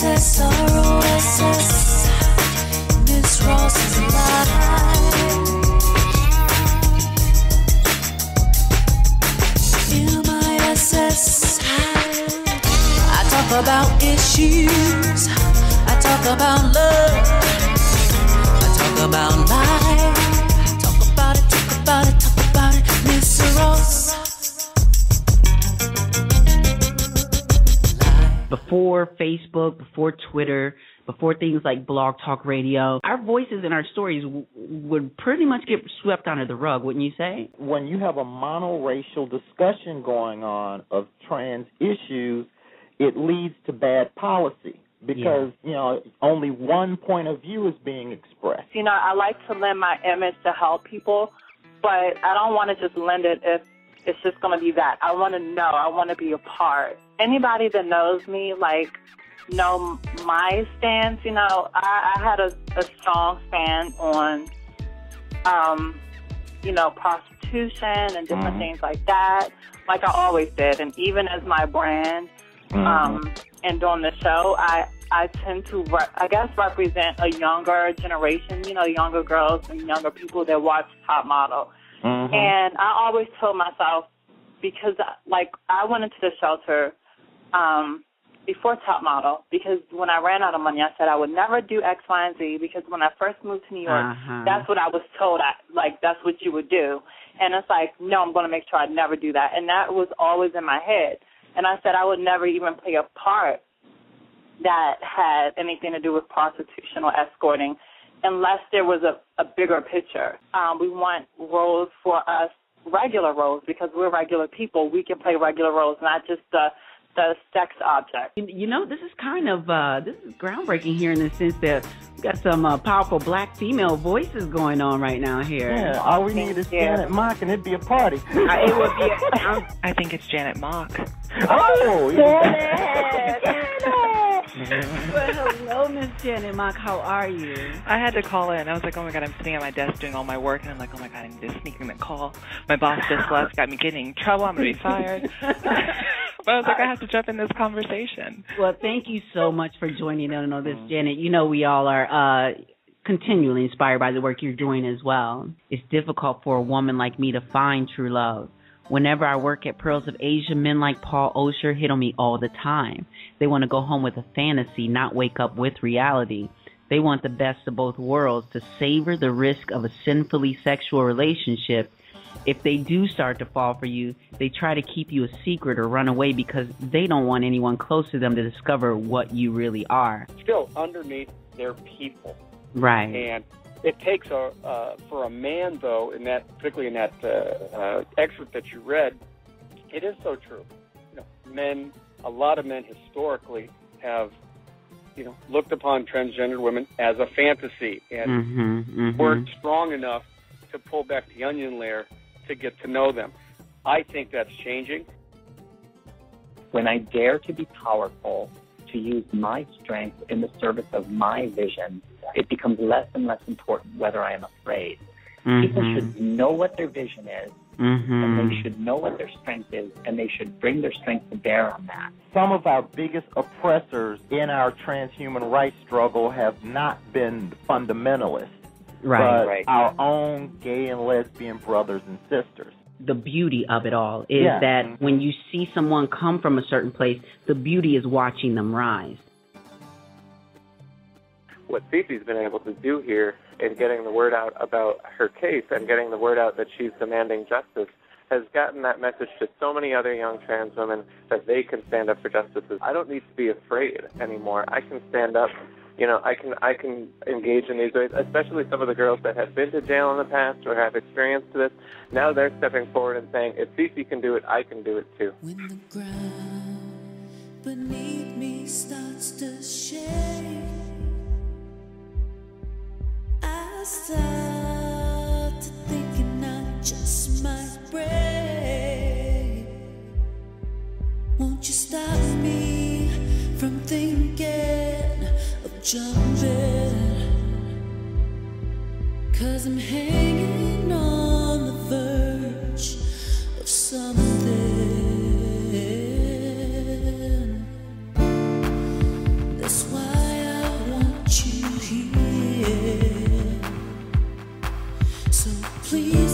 M-I-S-S-R-O-S-S. Miss Ross is alive. M-I-S-S. I talk about issues. I talk about love. I talk about life. Talk about it, talk about it, talk about it. Miss Ross. Before Facebook, before Twitter, before things like Blog Talk Radio, our voices and our stories would pretty much get swept under the rug, wouldn't you say? When you have a monoracial discussion going on of trans issues, it leads to bad policy because, you know, only one point of view is being expressed. You know, I like to lend my image to help people, but I don't want to just lend it if it's just going to be that. I want to know. I want to be a part. Anybody that knows me, like, know my stance. You know, I had a strong stand on, you know, prostitution and different things like that, like I always did. And even as my brand and doing the show, I tend to, represent a younger generation, you know, younger girls and younger people that watch Top Model. And I always told myself, because, like, I went into the shelter before Top Model, because when I ran out of money, I said I would never do X, Y, and Z, because when I first moved to New York, that's what I was told, that's what you would do. And it's like, no, I'm going to make sure I'd never do that. And that was always in my head. And I said I would never even play a part that had anything to do with prostitution or escorting unless there was a bigger picture. We want roles for us, regular roles, because we're regular people. We can play regular roles, not just the sex object. You know, this is kind of, this is groundbreaking here in the sense that we've got some powerful black female voices going on right now here. Yeah, all we need is Janet Mock and it'd be a party. It would be I think it's Janet Mock. Oh, Janet! Well, hello, Miss Janet Mock. How are you? I had to call in. I was like, oh, my God, I'm sitting at my desk doing all my work, and I'm like, oh, my God, I'm just sneaking the call. My boss just left, got me getting in trouble. I'm going to be fired. But I was like, I have to jump in this conversation. Well, thank you so much for joining in on this, Janet. You know we all are continually inspired by the work you're doing as well. It's difficult for a woman like me to find true love. Whenever I work at Pearls of Asia, men like Paul Osher hit on me all the time. They want to go home with a fantasy, not wake up with reality. They want the best of both worlds, to savor the risk of a sinfully sexual relationship. If they do start to fall for you, they try to keep you a secret or run away because they don't want anyone close to them to discover what you really are. Still, underneath, they're people. Right. And it takes for a man, though, particularly in that excerpt that you read, it is so true. You know, a lot of men historically have, you know, looked upon transgender women as a fantasy and weren't strong enough to pull back the onion layer to get to know them. I think that's changing. When I dare to be powerful, to use my strength in the service of my vision, it becomes less and less important whether I am afraid. People should know what their vision is, and they should know what their strength is, and they should bring their strength to bear on that. Some of our biggest oppressors in our transhuman rights struggle have not been fundamentalists, but our own gay and lesbian brothers and sisters. The beauty of it all is that when you see someone come from a certain place, the beauty is watching them rise. What Cece's been able to do here in getting the word out about her case and getting the word out that she's demanding justice has gotten that message to so many other young trans women that they can stand up for justice. I don't need to be afraid anymore. I can stand up. You know, I can engage in these ways, especially some of the girls that have been to jail in the past or have experienced this. Now they're stepping forward and saying, if Cece can do it, I can do it too. When the ground beneath me starts to shake, I start to thinking I just might break. Won't you stop me from thinking of jumping? 'Cause I'm hanging on the verge of something. That's why here. So please